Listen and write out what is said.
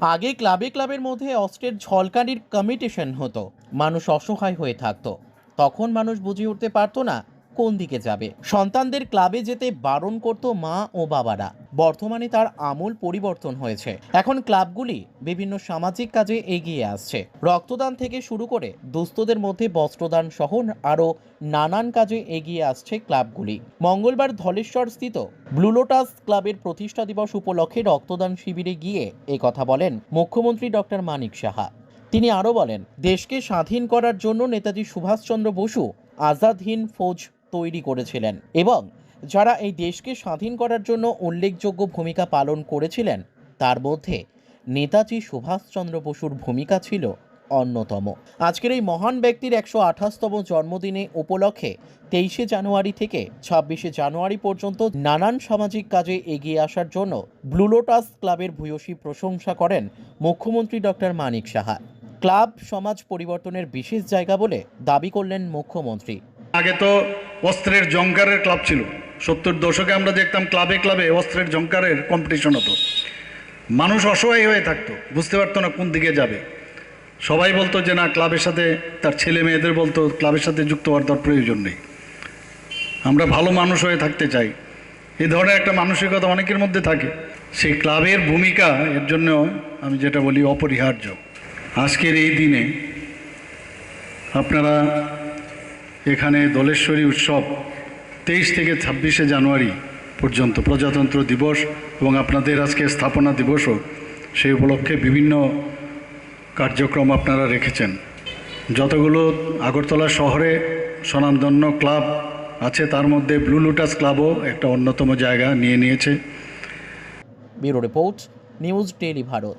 আগে ক্লাবে ক্লাবের মধ্যে অস্ত্রের ঝলকানির কম্পিটিশন হতো, মানুষ অসহায় হয়ে থাকতো। তখন মানুষ বুঝে উঠতে পারতো না কোন দিকে যাবে, সন্তানদের ক্লাবে যেতে বারণ করতো মা ও বাবারা। বর্তমানে তার আমূল পরিবর্তন হয়েছে। এখন ক্লাবগুলি বিভিন্ন সামাজিক কাজে এগিয়ে আসছে, রক্তদান থেকে শুরু করে দুস্থদের মধ্যে বস্ত্রদান সহ আরও নানান কাজে এগিয়ে আসছে ক্লাবগুলি। মঙ্গলবার ধলেশ্বর স্থিত ব্লু লোটাস ক্লাবের প্রতিষ্ঠা দিবস উপলক্ষে রক্তদান শিবিরে গিয়ে এ কথা বলেন মুখ্যমন্ত্রী ডক্টর মানিক সাহা। তিনি আরও বলেন, দেশকে স্বাধীন করার জন্য নেতাজি সুভাষচন্দ্র বসু আজাদ হিন্দ ফৌজ তৈরি করেছিলেন এবং যারা এই দেশকে স্বাধীন করার জন্য উল্লেখযোগ্য ভূমিকা পালন করেছিলেন তার মধ্যে নেতাজি সুভাষচন্দ্র বসুর ভূমিকা ছিল অন্যতম। আজকের এই মহান ব্যক্তির 128তম জন্মদিনে উপলক্ষে 23শে জানুয়ারি থেকে 26শে জানুয়ারি পর্যন্ত নানান সামাজিক কাজে এগিয়ে আসার জন্য ব্লু লোটাস ক্লাবের ভূয়সী প্রশংসা করেন মুখ্যমন্ত্রী ডক্টর মানিক সাহা। ক্লাব সমাজ পরিবর্তনের বিশেষ জায়গা বলে দাবি করলেন মুখ্যমন্ত্রী। আগে তো অস্ত্রের জংকারের ক্লাব ছিল। 70 দশকে আমরা দেখতাম ক্লাবে ক্লাবে অস্ত্রের জংকারের কম্পিটিশন হতো। মানুষ অসহায় হয়ে থাকতো, বুঝতে পারতো না কোন দিকে যাবে। সবাই বলতো যে না, ক্লাবের সাথে তার ছেলে মেয়েদের বলতো ক্লাবের সাথে যুক্ত হওয়ার তার প্রয়োজন নেই, আমরা ভালো মানুষ হয়ে থাকতে চাই। এই ধরনের একটা মানসিকতা অনেকের মধ্যে থাকে। সেই ক্লাবের ভূমিকা এর জন্য আমি যেটা বলি অপরিহার্য। আজকের এই দিনে আপনারা এখানে দোলেশ্বরী উৎসব 23 থেকে 26শে জানুয়ারি পর্যন্ত প্রজাতন্ত্র দিবস এবং আপনাদের আজকে স্থাপনা দিবসও সেই উপলক্ষে বিভিন্ন কার্যক্রম আপনারা রেখেছেন। যতগুলো আগরতলা শহরে স্বনামধন্য ক্লাব আছে তার মধ্যে ব্লু লোটাস ক্লাবও একটা অন্যতম জায়গা নিয়ে নিয়েছে। Bureau report, news daily Bharat.